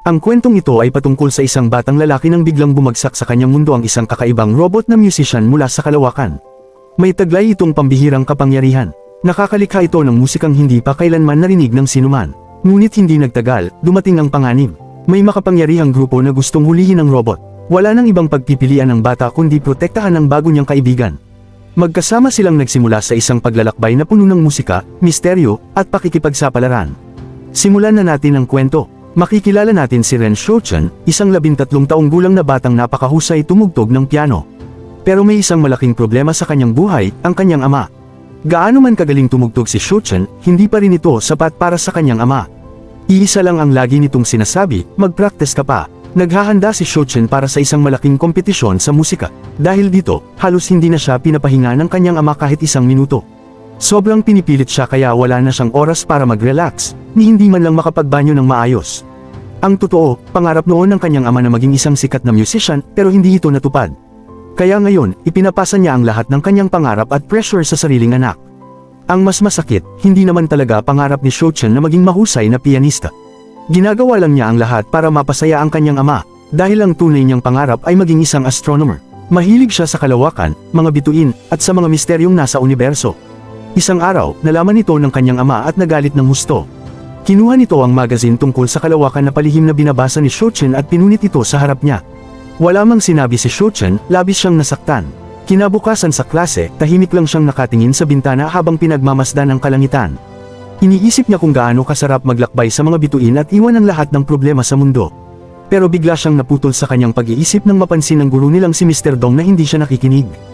Ang kwentong ito ay patungkol sa isang batang lalaki nang biglang bumagsak sa kanyang mundo ang isang kakaibang robot na musician mula sa kalawakan. May taglay itong pambihirang kapangyarihan. Nakakalikha ito ng musikang hindi pa kailanman narinig ng sinuman. Ngunit hindi nagtagal, dumating ang panganib. May makapangyarihang grupo na gustong hulihin ang robot. Wala nang ibang pagpipilian ng bata kundi protektahan ang bago niyang kaibigan. Magkasama silang nagsimula sa isang paglalakbay na puno ng musika, misteryo, at pakikipagsapalaran. Simulan na natin ang kwento. Makikilala natin si Ren Shouchen, isang 13 taong gulang na batang napakahusay tumugtog ng piano. Pero may isang malaking problema sa kanyang buhay, ang kanyang ama. Gaano man kagaling tumugtog si Shouchen, hindi pa rin ito sapat para sa kanyang ama. Iisa lang ang lagi nitong sinasabi, mag-practice ka pa. Naghahanda si Shouchen para sa isang malaking kompetisyon sa musika. Dahil dito, halos hindi na siya pinapahinga ng kanyang ama kahit isang minuto. Sobrang pinipilit siya kaya wala na siyang oras para mag-relax, ni hindi man lang makapagbanyo ng maayos. Ang totoo, pangarap noon ng kanyang ama na maging isang sikat na musician pero hindi ito natupad. Kaya ngayon, ipinapasa niya ang lahat ng kanyang pangarap at pressure sa sariling anak. Ang mas masakit, hindi naman talaga pangarap ni Shouchen na maging mahusay na pianista. Ginagawa lang niya ang lahat para mapasaya ang kanyang ama, dahil ang tunay niyang pangarap ay maging isang astronomer. Mahilig siya sa kalawakan, mga bituin, at sa mga misteryong nasa universo. Isang araw, nalaman ito ng kanyang ama at nagalit ng husto. Kinuha nito ang magazine tungkol sa kalawakan na palihim na binabasa ni Shouchen at pinunit ito sa harap niya. Wala mang sinabi si Shouchen, labis siyang nasaktan. Kinabukasan sa klase, tahimik lang siyang nakatingin sa bintana habang pinagmamasdan ang kalangitan. Iniisip niya kung gaano kasarap maglakbay sa mga bituin at iwan ang lahat ng problema sa mundo. Pero bigla siyang naputol sa kanyang pag-iisip nang mapansin ng guro nilang si Mr. Dong na hindi siya nakikinig.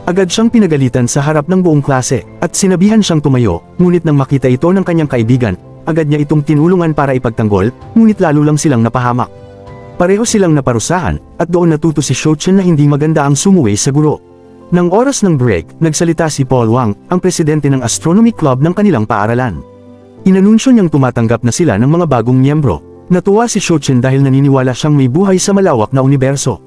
Agad siyang pinagalitan sa harap ng buong klase, at sinabihan siyang tumayo, ngunit nang makita ito ng kanyang kaibigan, agad niya itong tinulungan para ipagtanggol, ngunit lalo lang silang napahamak. Pareho silang naparusahan, at doon natuto si Shouchen na hindi maganda ang sumuway sa guro. Nang oras ng break, nagsalita si Paul Wang, ang presidente ng astronomy club ng kanilang paaralan. Inanunsyo niyang tumatanggap na sila ng mga bagong miyembro. Natuwa si Shouchen dahil naniniwala siyang may buhay sa malawak na universo.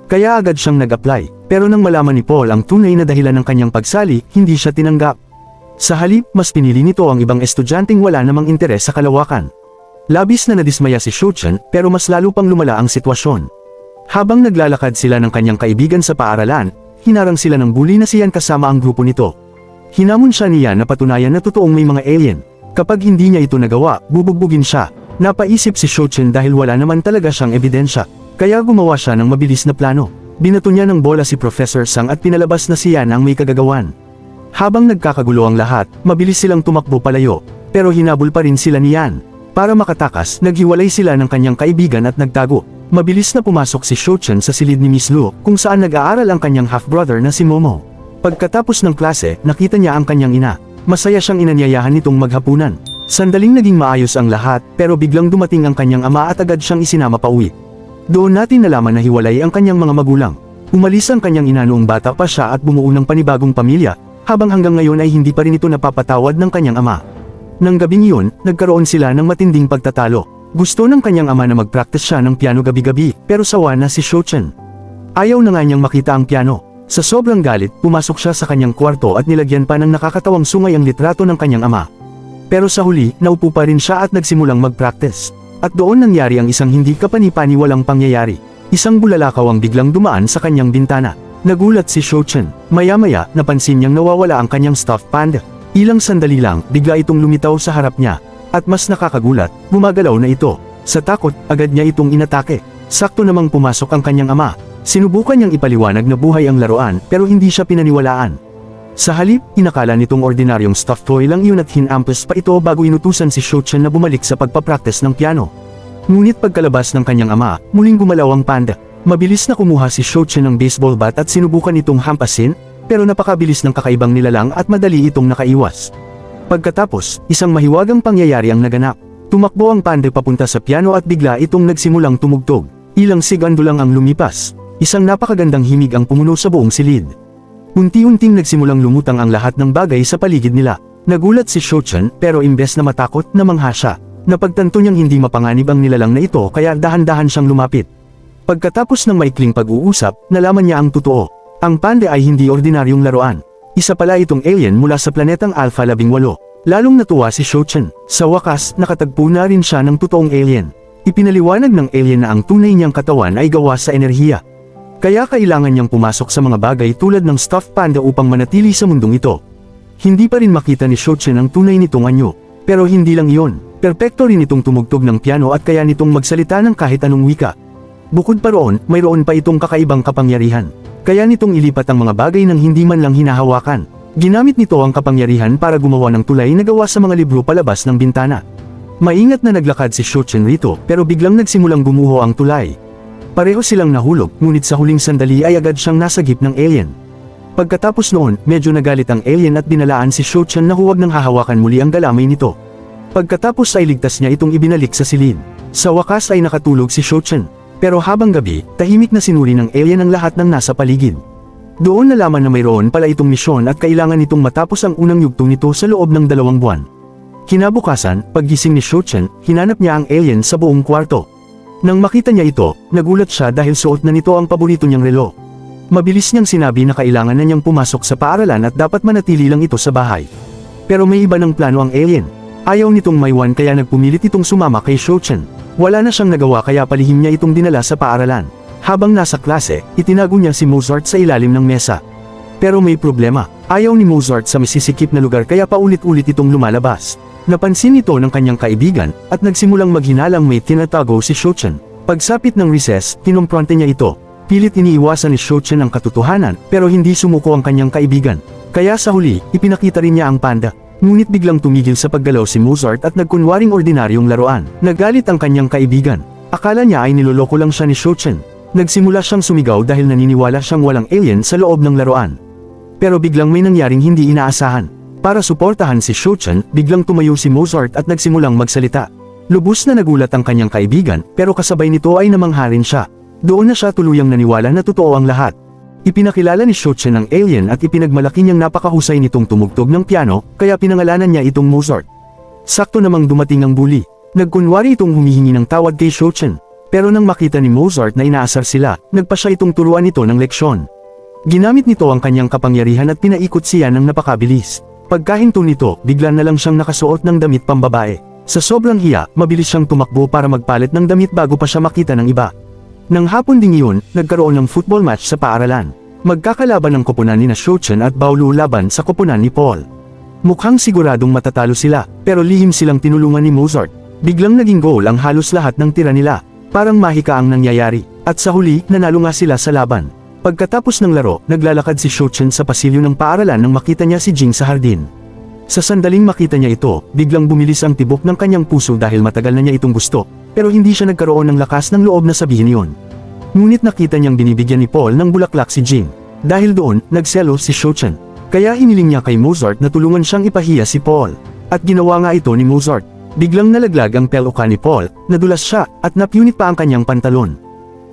Kaya agad siyang nag-apply, pero nang malaman ni Paul ang tunay na dahilan ng kanyang pagsali, hindi siya tinanggap. Sa halip, mas pinili nito ang ibang estudyanteng wala namang interes sa kalawakan. Labis na nadismaya si Shouchen, pero mas lalo pang lumala ang sitwasyon. Habang naglalakad sila ng kanyang kaibigan sa paaralan, hinarang sila ng bully na siyan kasama ang grupo nito. Hinamon siya niya na patunayan na totoong may mga alien. Kapag hindi niya ito nagawa, bubugbugin siya. Napaisip si Shouchen dahil wala naman talaga siyang ebidensya. Kaya gumawa siya ng mabilis na plano. Binato niya ng bola si Professor Sang at pinalabas na siya ang may kagagawan. Habang nagkakagulo ang lahat, mabilis silang tumakbo palayo. Pero hinabol pa rin sila ni Yan. Para makatakas, naghiwalay sila ng kanyang kaibigan at nagtago. Mabilis na pumasok si Shouchen sa silid ni Miss Lu, kung saan nag-aaral ang kanyang half-brother na si Momo. Pagkatapos ng klase, nakita niya ang kanyang ina. Masaya siyang inanyayahan nitong maghapunan. Sandaling naging maayos ang lahat, pero biglang dumating ang kanyang ama at agad siyang isinama pauwi. Doon natin nalaman na hiwalay ang kanyang mga magulang. Umalis ang kanyang ina noong bata pa siya at bumuo ng panibagong pamilya, habang hanggang ngayon ay hindi pa rin ito napapatawad ng kanyang ama. Nang gabing iyon, nagkaroon sila ng matinding pagtatalo. Gusto ng kanyang ama na mag-practice siya ng piano gabi-gabi, pero sawa na si Shouchen. Ayaw na nga niyang makita ang piano. Sa sobrang galit, pumasok siya sa kanyang kwarto at nilagyan pa ng nakakatawang sungay ang litrato ng kanyang ama. Pero sa huli, naupo pa rin siya at nagsimulang mag-practice. At doon nangyari ang isang hindi kapani-paniwalang pangyayari. Isang bulalakaw ang biglang dumaan sa kanyang bintana. Nagulat si Shouchen. Maya-maya, napansin niyang nawawala ang kanyang stuffed panda. Ilang sandali lang, bigla itong lumitaw sa harap niya. At mas nakakagulat, bumagalaw na ito. Sa takot, agad niya itong inatake. Sakto namang pumasok ang kanyang ama. Sinubukan niyang ipaliwanag na buhay ang laruan, pero hindi siya pinaniwalaan. Sa halip, inakala nitong ordinaryong stuffed toy lang iyon at hinampas pa ito bago inutusan si Shouchen na bumalik sa pagpapractice ng piano. Ngunit pagkalabas ng kanyang ama, muling gumalaw ang panda. Mabilis na kumuha si Shouchen ng baseball bat at sinubukan itong hampasin, pero napakabilis ng kakaibang nilalang at madali itong nakaiwas. Pagkatapos, isang mahiwagang pangyayari ang naganap. Tumakbo ang panda papunta sa piano at bigla itong nagsimulang tumugtog. Ilang segundo lang ang lumipas. Isang napakagandang himig ang pumuno sa buong silid. Unti-unting nagsimulang lumutang ang lahat ng bagay sa paligid nila. Nagulat si Shouchen, pero imbes na matakot, namangha siya. Napagtanto niyang hindi mapanganib ang nilalang na ito kaya dahan-dahan siyang lumapit. Pagkatapos ng maikling pag-uusap, nalaman niya ang totoo. Ang panda ay hindi ordinaryong laruan. Isa pala itong alien mula sa planetang Alpha 18. Lalong natuwa si Shouchen. Sa wakas, nakatagpo na rin siya ng totoong alien. Ipinaliwanag ng alien na ang tunay niyang katawan ay gawa sa enerhiya. Kaya kailangan niyang pumasok sa mga bagay tulad ng stuffed panda upang manatili sa mundong ito. Hindi pa rin makita ni Shochen ang tunay nitong anyo. Pero hindi lang iyon, perpekto rin itong tumugtog ng piano at kaya nitong magsalita ng kahit anong wika. Bukod pa roon, mayroon pa itong kakaibang kapangyarihan. Kaya nitong ilipat ang mga bagay nang hindi man lang hinahawakan. Ginamit nito ang kapangyarihan para gumawa ng tulay na gawa sa mga libro palabas ng bintana. Maingat na naglakad si Shochen rito pero biglang nagsimulang gumuho ang tulay. Pareho silang nahulog, ngunit sa huling sandali ay agad siyang nasagip ng alien. Pagkatapos noon, medyo nagalit ang alien at binalaan si Shochen na huwag nang hahawakan muli ang galamay nito. Pagkatapos ay ligtas niya itong ibinalik sa silid. Sa wakas ay nakatulog si Shochen. Pero habang gabi, tahimik na sinuri ng alien ang lahat ng nasa paligid. Doon nalaman na mayroon pala itong misyon at kailangan itong matapos ang unang yugto nito sa loob ng 2 buwan. Kinabukasan, paggising ni Shochen, hinanap niya ang alien sa buong kwarto. Nang makita niya ito, nagulat siya dahil suot na nito ang paborito niyang relo. Mabilis niyang sinabi na kailangan na niyang pumasok sa paaralan at dapat manatili lang ito sa bahay. Pero may iba ng plano ang alien. Ayaw nitong maiwan kaya nagpumilit itong sumama kay Shochen. Wala na siyang nagawa kaya palihim niya itong dinala sa paaralan. Habang nasa klase, itinago niya si Mozart sa ilalim ng mesa. Pero may problema, ayaw ni Mozart sa masisikip na lugar kaya paulit-ulit itong lumalabas. Napansin ito ng kanyang kaibigan, at nagsimulang maghinalang may tinatago si Shochen. Pagsapit ng recess, kinumpronte niya ito. Pilit iniiwasan ni Shochen ang katotohanan, pero hindi sumuko ang kanyang kaibigan. Kaya sa huli, ipinakita rin niya ang panda. Ngunit biglang tumigil sa paggalaw si Mozart at nagkunwaring ordinaryong laruan. Nagalit ang kanyang kaibigan. Akala niya ay niloloko lang siya ni Shochen. Nagsimula siyang sumigaw dahil naniniwala siyang walang alien sa loob ng laruan. Pero biglang may nangyaring hindi inaasahan. Para suportahan si Shochen, biglang tumayo si Mozart at nagsimulang magsalita. Lubos na nagulat ang kanyang kaibigan, pero kasabay nito ay namangha rin siya. Doon na siya tuluyang naniwala na totoo ang lahat. Ipinakilala ni Shochen ang alien at ipinagmalaki niyang napakahusay nitong tumugtog ng piano, kaya pinangalanan niya itong Mozart. Sakto namang dumating ang bully. Nagkunwari itong humihingi ng tawad kay Shochen. Pero nang makita ni Mozart na inaasar sila, nagpa siya itong turuan ito ng leksyon. Ginamit nito ang kanyang kapangyarihan at pinaikot siya ng napakabilis. Pagkahinto nito, bigla na lang siyang nakasuot ng damit pambabae. Sa sobrang hiya, mabilis siyang tumakbo para magpalit ng damit bago pa siya makita ng iba. Nang hapon ding iyon, nagkaroon ng football match sa paaralan. Magkakalaban ang koponan ni Shochen at Baolu laban sa koponan ni Paul. Mukhang siguradong matatalo sila, pero lihim silang tinulungan ni Mozart. Biglang naging goal ang halos lahat ng tira nila. Parang mahika ang nangyayari, at sa huli, nanalo nga sila sa laban. Pagkatapos ng laro, naglalakad si Shochen sa pasilyo ng paaralan nang makita niya si Jing sa hardin. Sa sandaling makita niya ito, biglang bumilis ang tibok ng kanyang puso dahil matagal na niya itong gusto, pero hindi siya nagkaroon ng lakas ng loob na sabihin iyon. Ngunit nakita niyang binibigyan ni Paul ng bulaklak si Jing. Dahil doon, nagselos si Shochen. Kaya hiniling niya kay Mozart na tulungan siyang ipahiya si Paul. At ginawa nga ito ni Mozart. Biglang nalaglag ang peluka ni Paul, nadulas siya, at napunit pa ang kanyang pantalon.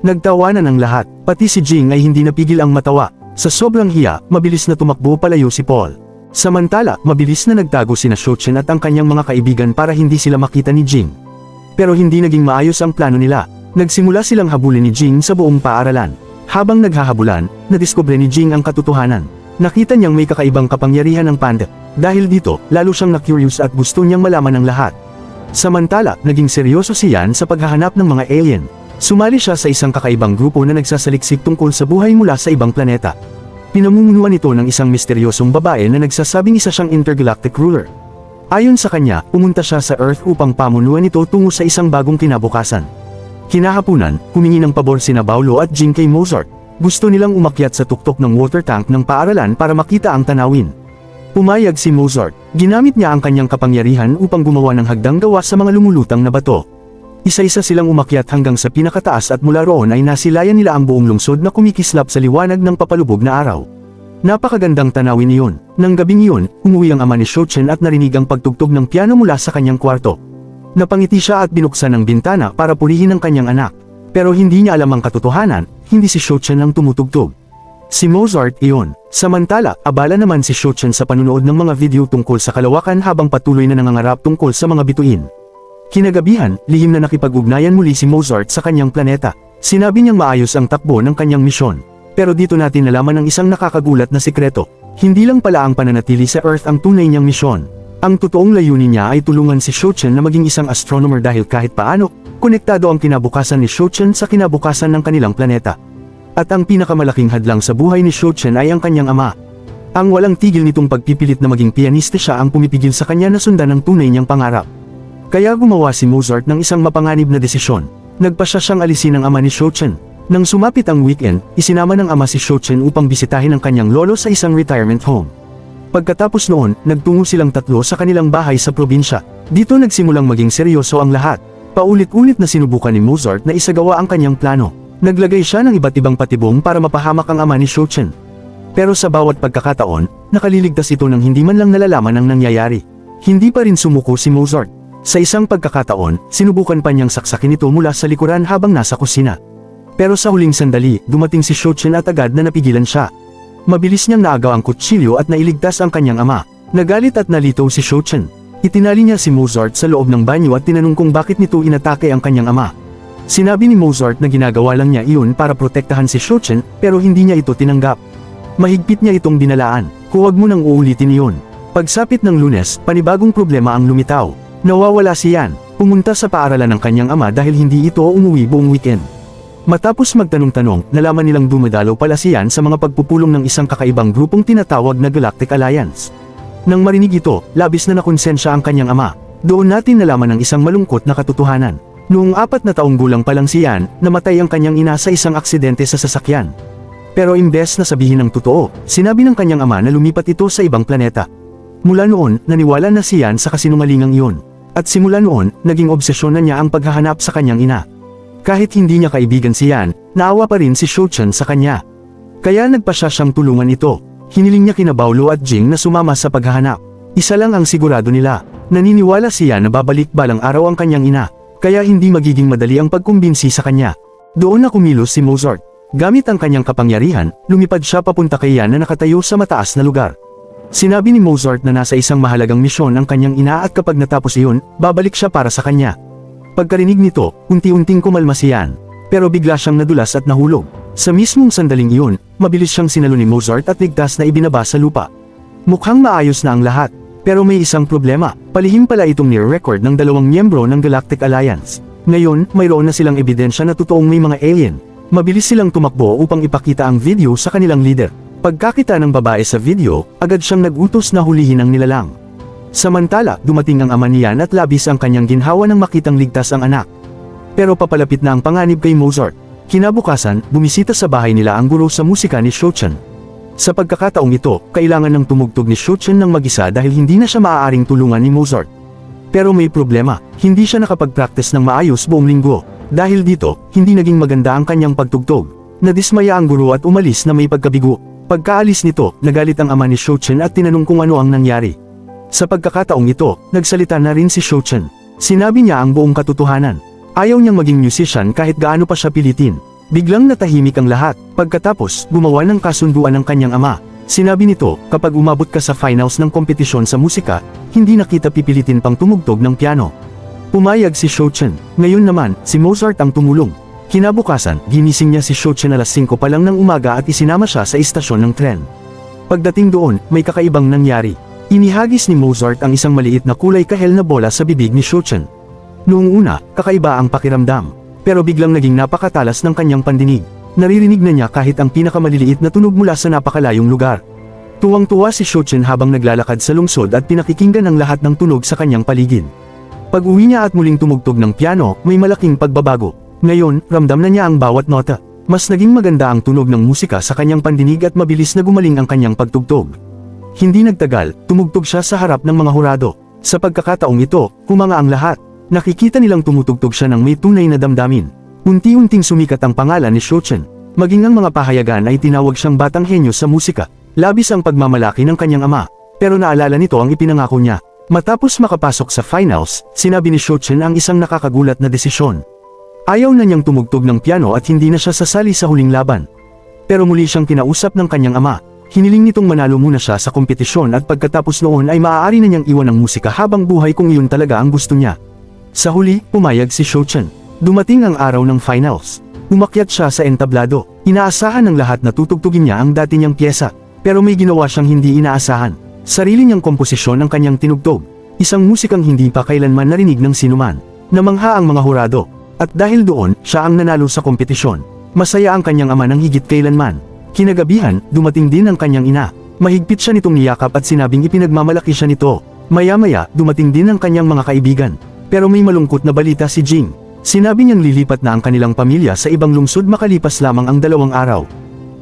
Nagtawanan ang lahat, pati si Jing ay hindi napigil ang matawa. Sa sobrang hiya, mabilis na tumakbo palayo si Paul. Samantala, mabilis na nagtago sina Shochen at ang kanyang mga kaibigan para hindi sila makita ni Jing. Pero hindi naging maayos ang plano nila. Nagsimula silang habulin ni Jing sa buong paaralan. Habang naghahabulan, nadiskubre ni Jing ang katotohanan. Nakita niyang may kakaibang kapangyarihan ang panda. Dahil dito, lalo siyang na-curious at gusto niyang malaman ang lahat. Samantala, naging seryoso si Yan sa paghahanap ng mga alien. Sumali siya sa isang kakaibang grupo na nagsasaliksik tungkol sa buhay mula sa ibang planeta. Pinamumunuan ito ng isang misteryosong babae na nagsasabing isa siyang intergalactic ruler. Ayon sa kanya, pumunta siya sa Earth upang pamunuan ito tungo sa isang bagong kinabukasan. Kinahapunan, humingi ng pabor sina Baolu at Jing kay Mozart. Gusto nilang umakyat sa tuktok ng water tank ng paaralan para makita ang tanawin. Pumayag si Mozart. Ginamit niya ang kanyang kapangyarihan upang gumawa ng hagdang gawa sa mga lumulutang na bato. Isa-isa silang umakyat hanggang sa pinakataas at mula roon ay nasilayan nila ang buong lungsod na kumikislap sa liwanag ng papalubog na araw. Napakagandang tanawin iyon. Nang gabing iyon, umuwi ang ama ni Shochen at narinig ang pagtugtog ng piano mula sa kanyang kwarto. Napangiti siya at binuksan ang bintana para purihin ang kanyang anak. Pero hindi niya alam ang katotohanan, hindi si Shochen ang tumutugtog. Si Mozart iyon. Samantala, abala naman si Shochen sa panunood ng mga video tungkol sa kalawakan habang patuloy na nangangarap tungkol sa mga bituin. Kinagabihan, lihim na nakipag-ugnayan muli si Mozart sa kanyang planeta. Sinabi niyang maayos ang takbo ng kanyang misyon. Pero dito natin nalaman ang isang nakakagulat na sikreto. Hindi lang pala ang pananatili sa Earth ang tunay niyang misyon. Ang totoong layunin niya ay tulungan si Shouchen na maging isang astronomer dahil kahit paano, konektado ang kinabukasan ni Shouchen sa kinabukasan ng kanilang planeta. At ang pinakamalaking hadlang sa buhay ni Shouchen ay ang kanyang ama. Ang walang tigil nitong pagpipilit na maging pianista siya ang pumipigil sa kanya na sundan ang tunay niyang pangarap. Kaya gumawa si Mozart ng isang mapanganib na desisyon. Nagpasya siyang alisin ang ama ni Shouchen. Nang sumapit ang weekend, isinama ng ama si Shouchen upang bisitahin ang kanyang lolo sa isang retirement home. Pagkatapos noon, nagtungo silang tatlo sa kanilang bahay sa probinsya. Dito nagsimulang maging seryoso ang lahat. Paulit-ulit na sinubukan ni Mozart na isagawa ang kanyang plano. Naglagay siya ng iba't ibang patibong para mapahamak ang ama ni Shouchen. Pero sa bawat pagkakataon, nakaliligtas ito ng hindi man lang nalalaman ang nangyayari. Hindi pa rin sumuko si Mozart. Sa isang pagkakataon, sinubukan pa niyang saksakin ito mula sa likuran habang nasa kusina. Pero sa huling sandali, dumating si Shouchen at agad na napigilan siya. Mabilis niyang naagaw ang kutsilyo at nailigtas ang kanyang ama. Nagalit at nalito si Shouchen. Itinali niya si Mozart sa loob ng banyo at tinanong kung bakit nito inatake ang kanyang ama. Sinabi ni Mozart na ginagawa lang niya iyon para protektahan si Shouchen pero hindi niya ito tinanggap. Mahigpit niya itong dinalaan. Huwag mo nang uulitin iyon. Pagsapit ng Lunes, panibagong problema ang lumitaw. Nawawala si Yan. Pumunta sa paaralan ng kanyang ama dahil hindi ito umuwi buong weekend. Matapos magtanong-tanong, nalaman nilang dumadalo pala si Yan sa mga pagpupulong ng isang kakaibang grupong tinatawag na Galactic Alliance. Nang marinig ito, labis na nakonsensya ang kanyang ama. Doon natin nalaman ang isang malungkot na katotohanan. Noong 4 na taong gulang pa lang si Yan, namatay ang kanyang ina sa isang aksidente sa sasakyan. Pero imbes na sabihin ng totoo, sinabi ng kanyang ama na lumipat ito sa ibang planeta. Mula noon, naniwala na si Yan sa kasinungalingang iyon. At simula noon, naging obsesyon na niya ang paghahanap sa kanyang ina. Kahit hindi niya kaibigan si Yan, naawa pa rin si Shouchen sa kanya. Kaya nagpasya siyang tulungan ito. Hiniling niya kina Baolo at Jing na sumama sa paghahanap. Isa lang ang sigurado nila. Naniniwala si Yan na babalik balang araw ang kanyang ina. Kaya hindi magiging madali ang pagkumbinsi sa kanya. Doon na kumilos si Mozart. Gamit ang kanyang kapangyarihan, lumipad siya papunta kay Yan na nakatayo sa mataas na lugar. Sinabi ni Mozart na nasa isang mahalagang misyon ang kanyang ina at kapag natapos iyon, babalik siya para sa kanya. Pagkarinig nito, unti-unting kumalma si Yan. Pero bigla siyang nadulas at nahulog. Sa mismong sandaling iyon, mabilis siyang sinalo ni Mozart at ligtas na ibinaba sa lupa. Mukhang maayos na ang lahat. Pero may isang problema, palihim pala itong near-record ng dalawang miyembro ng Galactic Alliance. Ngayon, mayroon na silang ebidensya na totoong may mga alien. Mabilis silang tumakbo upang ipakita ang video sa kanilang leader. Pagkakita ng babae sa video, agad siyang nag-utos na hulihin ang nilalang. Samantala, dumating ang ama niyan at labis ang kanyang ginhawa nang makitang ligtas ang anak. Pero papalapit na ang panganib kay Mozart. Kinabukasan, bumisita sa bahay nila ang guro sa musika ni Shouchen. Sa pagkakataong ito, kailangan ng tumugtog ni Shouchen ng mag-isa dahil hindi na siya maaaring tulungan ni Mozart. Pero may problema, hindi siya nakapag-practice ng maayos buong linggo. Dahil dito, hindi naging maganda ang kanyang pagtugtog. Nadismaya ang guro at umalis na may pagkabigo. Pagkaalis nito, nagalit ang ama ni Shouchen at tinanong kung ano ang nangyari. Sa pagkakataong ito, nagsalita na rin si Shouchen. Sinabi niya ang buong katotohanan. Ayaw niyang maging musician kahit gaano pa siya pilitin. Biglang natahimik ang lahat. Pagkatapos, gumawa ng kasunduan ng kanyang ama. Sinabi nito, kapag umabot ka sa finals ng kompetisyon sa musika, hindi na kita pipilitin pang tumugtog ng piano. Pumayag si Shouchen. Ngayon naman, si Mozart ang tumulong. Kinabukasan, ginising niya si Shouchen alas 5 pa lang ng umaga at isinama siya sa istasyon ng tren. Pagdating doon, may kakaibang nangyari. Inihagis ni Mozart ang isang maliit na kulay kahel na bola sa bibig ni Shouchen. Noong una, kakaiba ang pakiramdam. Pero biglang naging napakatalas ng kanyang pandinig. Naririnig na niya kahit ang pinakamaliliit na tunog mula sa napakalayong lugar. Tuwang-tuwa si Shouchen habang naglalakad sa lungsod at pinakikinggan ang lahat ng tunog sa kanyang paligid. Pag-uwi niya at muling tumugtog ng piano, may malaking pagbabago. Ngayon, ramdam na niya ang bawat nota. Mas naging maganda ang tunog ng musika sa kanyang pandinig at mabilis na gumaling ang kanyang pagtugtog. Hindi nagtagal, tumugtog siya sa harap ng mga hurado. Sa pagkakataong ito, humanga ang lahat. Nakikita nilang tumutugtog siya ng may tunay na damdamin. Unti-unting sumikat ang pangalan ni Shouchen. Maging ang mga pahayagan ay tinawag siyang batang henyo sa musika. Labis ang pagmamalaki ng kanyang ama. Pero naalala nito ang ipinangako niya. Matapos makapasok sa finals, sinabi ni Shouchen ang isang nakakagulat na desisyon. Ayaw na niyang tumugtog ng piano at hindi na siya sasali sa huling laban. Pero muli siyang kinausap ng kanyang ama. Hiniling nitong manalo muna siya sa kompetisyon at pagkatapos noon ay maaari na niyang iwan ang musika habang buhay kung iyon talaga ang gusto niya. Sa huli, pumayag si Shouchen. Dumating ang araw ng finals. Umakyat siya sa entablado. Inaasahan ng lahat na tutugtugin niya ang dati niyang pyesa. Pero may ginawa siyang hindi inaasahan. Sarili niyang komposisyon ang kanyang tinugtog. Isang musikang hindi pa kailanman narinig ng sinuman. Namangha ang mga hurado. At dahil doon, siya ang nanalo sa kompetisyon. Masaya ang kanyang ama ng higit kailanman. Kinagabihan, dumating din ang kanyang ina. Mahigpit siya nitong niyakap at sinabing ipinagmamalaki siya nito. Maya-maya, dumating din ang kanyang mga kaibigan. Pero may malungkot na balita si Jing. Sinabi niyang lilipat na ang kanilang pamilya sa ibang lungsod makalipas lamang ang 2 araw.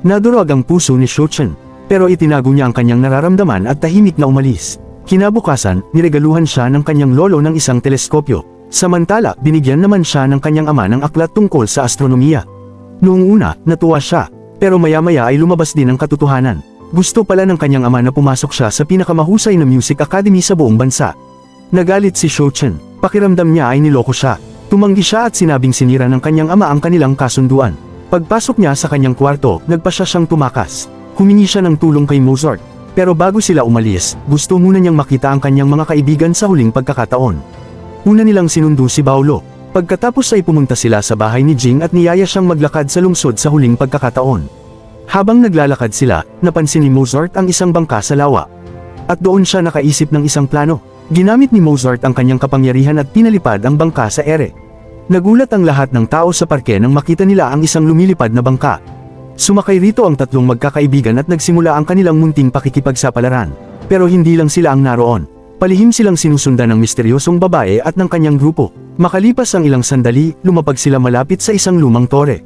Nadurog ang puso ni Shochen, pero itinago niya ang kanyang nararamdaman at tahimik na umalis. Kinabukasan, niregaluhan siya ng kanyang lolo ng isang teleskopyo. Samantala, binigyan naman siya ng kanyang ama ng aklat tungkol sa astronomiya. Noong una, natuwa siya, pero maya-maya ay lumabas din ang katotohanan. Gusto pala ng kanyang ama na pumasok siya sa pinakamahusay na music academy sa buong bansa. Nagalit si Shochen, pakiramdam niya ay niloko siya. Tumanggi siya at sinabing sinira ng kanyang ama ang kanilang kasunduan. Pagpasok niya sa kanyang kwarto, nagpasya siyang tumakas. Humingi siya ng tulong kay Mozart. Pero bago sila umalis, gusto muna niyang makita ang kanyang mga kaibigan sa huling pagkakataon. Una nilang sinundo si Paolo. Pagkatapos ay pumunta sila sa bahay ni Jing at niyaya siyang maglakad sa lungsod sa huling pagkakataon. Habang naglalakad sila, napansin ni Mozart ang isang bangka sa lawa. At doon siya nakaisip ng isang plano. Ginamit ni Mozart ang kanyang kapangyarihan at pinalipad ang bangka sa ere. Nagulat ang lahat ng tao sa parke nang makita nila ang isang lumilipad na bangka. Sumakay rito ang tatlong magkakaibigan at nagsimula ang kanilang munting pakikipagsapalaran. Pero hindi lang sila ang naroon. Palihim silang sinusundan ng misteryosong babae at ng kanyang grupo. Makalipas ang ilang sandali, lumapag sila malapit sa isang lumang tore.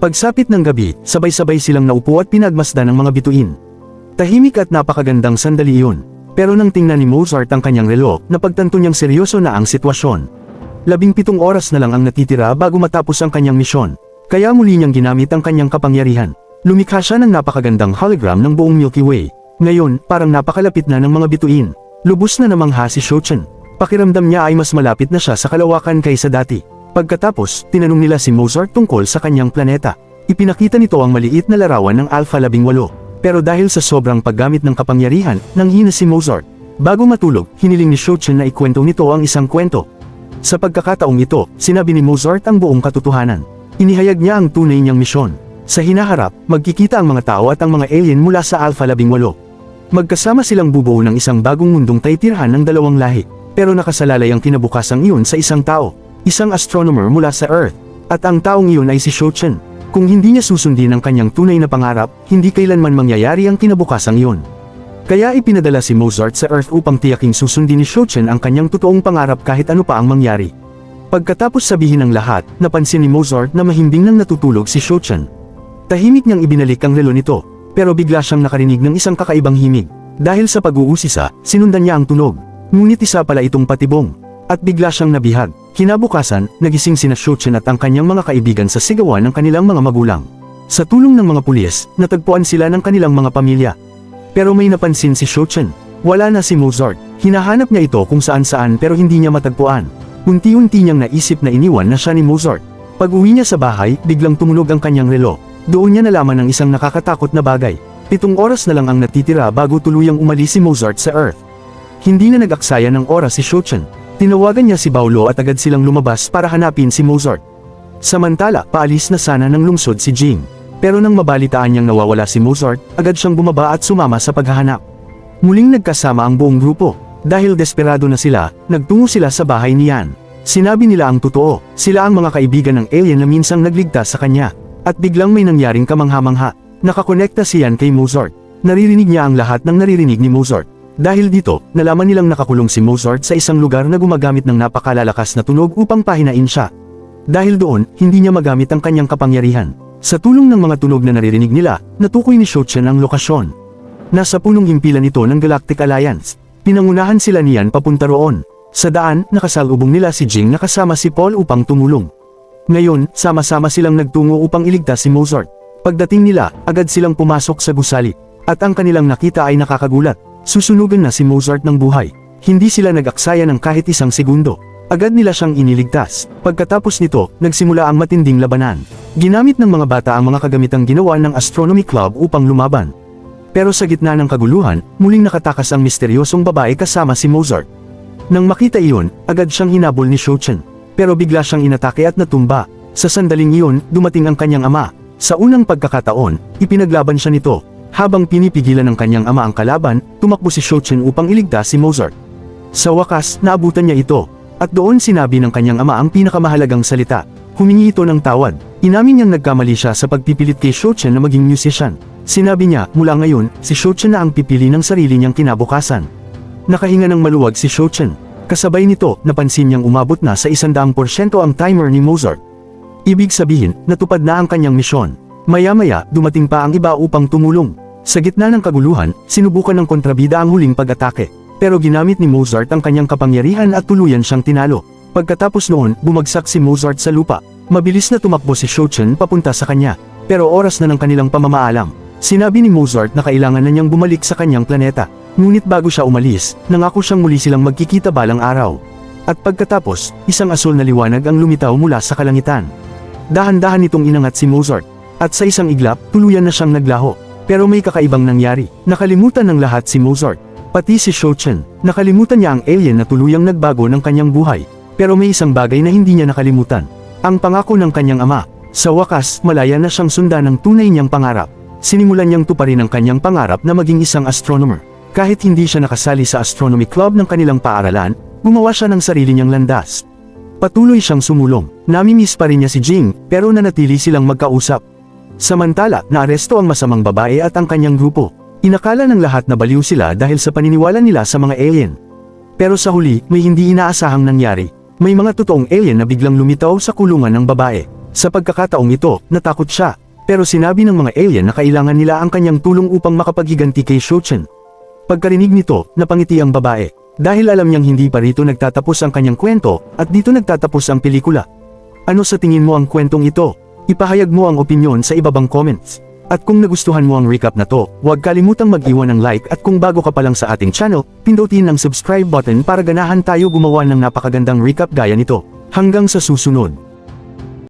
Pagsapit ng gabi, sabay-sabay silang naupo at pinagmasdan ng mga bituin. Tahimik at napakagandang sandali iyon. Pero nang tingnan ni Mozart ang kanyang relo, napagtanto niyang seryoso na ang sitwasyon. 17 oras na lang ang natitira bago matapos ang kanyang misyon. Kaya muli niyang ginamit ang kanyang kapangyarihan. Lumikha siya ng napakagandang hologram ng buong Milky Way. Ngayon, parang napakalapit na ng mga bituin. Lubos na namangha si Shochen. Pakiramdam niya ay mas malapit na siya sa kalawakan kaysa dati. Pagkatapos, tinanong nila si Mozart tungkol sa kanyang planeta. Ipinakita nito ang maliit na larawan ng Alpha 18. Pero dahil sa sobrang paggamit ng kapangyarihan, nanghina si Mozart. Bago matulog, hiniling ni Shochen na ikwento nito ang isang kwento. Sa pagkakataong ito, sinabi ni Mozart ang buong katotohanan. Inihayag niya ang tunay niyang misyon. Sa hinaharap, magkikita ang mga tao at ang mga alien mula sa Alpha 18. Magkasama silang bubuo ng isang bagong mundong taytirhan ng 2 lahi. Pero nakasalalay ang kinabukasang iyon sa isang tao, isang astronomer mula sa Earth. At ang taong iyon ay si Shochen. Kung hindi niya susundin ang kanyang tunay na pangarap, hindi kailanman mangyayari ang kinabukasang iyon. Kaya ipinadala si Mozart sa Earth upang tiyaking susundin ni Shochen ang kanyang totoong pangarap kahit ano pa ang mangyari. Pagkatapos sabihin ang lahat, napansin ni Mozart na mahimbing nang natutulog si Shochen. Tahimik niyang ibinalik ang relo nito, pero bigla siyang nakarinig ng isang kakaibang himig. Dahil sa pag-uusisa, sinundan niya ang tunog. Ngunit isa pala itong patibong. At bigla siyang nabihag. Kinabukasan, nagising sina Shochen at ang kanyang mga kaibigan sa sigawan ng kanilang mga magulang. Sa tulong ng mga pulis, natagpuan sila ng kanilang mga pamilya. Pero may napansin si Shochen. Wala na si Mozart. Hinahanap niya ito kung saan-saan pero hindi niya matagpuan. Unti-unti niyang naisip na iniwan na siya ni Mozart. Pag-uwi niya sa bahay, biglang tumunog ang kanyang relo. Doon niya nalaman ng isang nakakatakot na bagay. 7 oras na lang ang natitira bago tuluyang umalis si Mozart sa Earth. Hindi na nag-aksaya ng oras si Shochen. Tinawagan niya si Paolo at agad silang lumabas para hanapin si Mozart. Samantala, paalis na sana ng lungsod si Jing. Pero nang mabalitaan niyang nawawala si Mozart, agad siyang bumaba at sumama sa paghahanap. Muling nagkasama ang buong grupo. Dahil desperado na sila, nagtungo sila sa bahay ni Yan. Sinabi nila ang totoo, sila ang mga kaibigan ng alien na minsang nagligtas sa kanya. At biglang may nangyaring kamangha-mangha. Nakakonekta si Yan kay Mozart. Naririnig niya ang lahat ng naririnig ni Mozart. Dahil dito, nalaman nilang nakakulong si Mozart sa isang lugar na gumagamit ng napakalalakas na tunog upang pahinain siya. Dahil doon, hindi niya magamit ang kanyang kapangyarihan. Sa tulong ng mga tunog na naririnig nila, natukoy ni Shochen ang lokasyon. Nasa punong himpilan ito ng Galactic Alliance. Pinangunahan sila niyan papunta roon. Sa daan, nakasalubong nila si Jing na kasama si Paul upang tumulong. Ngayon, sama-sama silang nagtungo upang iligtas si Mozart. Pagdating nila, agad silang pumasok sa gusali. At ang kanilang nakita ay nakakagulat. Susunugan na si Mozart ng buhay. Hindi sila nag-aksaya ng kahit isang segundo. Agad nila siyang iniligtas. Pagkatapos nito, nagsimula ang matinding labanan. Ginamit ng mga bata ang mga kagamitang ginawa ng Astronomy Club upang lumaban. Pero sa gitna ng kaguluhan, muling nakatakas ang misteryosong babae kasama si Mozart. Nang makita iyon, agad siyang hinabol ni Shochen. Pero bigla siyang inatake at natumba. Sa sandaling iyon, dumating ang kanyang ama. Sa unang pagkakataon, ipinaglaban siya nito. Habang pinipigilan ng kanyang ama ang kalaban, tumakbo si Shochen upang iligtas si Mozart. Sa wakas, naabutan niya ito. At doon sinabi ng kanyang ama ang pinakamahalagang salita. Humingi ito ng tawad. Inamin niyang nagkamali siya sa pagpipilit kay Shochen na maging musician. Sinabi niya, mula ngayon, si Shochen na ang pipili ng sarili niyang kinabukasan. Nakahinga ng maluwag si Shochen. Kasabay nito, napansin niyang umabot na sa 100% ang timer ni Mozart. Ibig sabihin, natupad na ang kanyang misyon. Maya-maya, dumating pa ang iba upang tumulong. Sa gitna ng kaguluhan, sinubukan ng kontrabida ang huling pag-atake. Pero ginamit ni Mozart ang kanyang kapangyarihan at tuluyan siyang tinalo. Pagkatapos noon, bumagsak si Mozart sa lupa. Mabilis na tumakbo si Shochen papunta sa kanya. Pero oras na ng kanilang pamamaalam. Sinabi ni Mozart na kailangan na niyang bumalik sa kanyang planeta. Ngunit bago siya umalis, nangako siyang muli silang magkikita balang araw. At pagkatapos, isang asul na liwanag ang lumitaw mula sa kalangitan. Dahan-dahan nitong inangat si Mozart. At sa isang iglap, tuluyan na siyang naglaho. Pero may kakaibang nangyari. Nakalimutan ng lahat si Mozart. Pati si Shochen. Nakalimutan niya ang alien na tuluyang nagbago ng kanyang buhay. Pero may isang bagay na hindi niya nakalimutan. Ang pangako ng kanyang ama. Sa wakas, malaya na siyang sundan ng tunay niyang pangarap. Sinimulan niyang tuparin ang kanyang pangarap na maging isang astronomer. Kahit hindi siya nakasali sa astronomy club ng kanilang paaralan, gumawa siya ng sarili niyang landas. Patuloy siyang sumulong. Namimiss pa rin niya si Jing, pero nanatili silang magkausap. Samantala, naaresto ang masamang babae at ang kanyang grupo. Inakala ng lahat na baliw sila dahil sa paniniwala nila sa mga alien. Pero sa huli, may hindi inaasahang nangyari. May mga totoong alien na biglang lumitaw sa kulungan ng babae. Sa pagkakataong ito, natakot siya. Pero sinabi ng mga alien na kailangan nila ang kanyang tulong upang makapaghiganti kay Shochen. Pagkarinig nito, napangiti ang babae. Dahil alam niyang hindi pa rito nagtatapos ang kanyang kwento, at dito nagtatapos ang pelikula. Ano sa tingin mo ang kwentong ito? Ipahayag mo ang opinyon sa ibabang comments. At kung nagustuhan mo ang recap na to, huwag kalimutang mag-iwan ng like at kung bago ka pa lang sa ating channel, pindutin ang subscribe button para ganahan tayo gumawa ng napakagandang recap gaya nito. Hanggang sa susunod.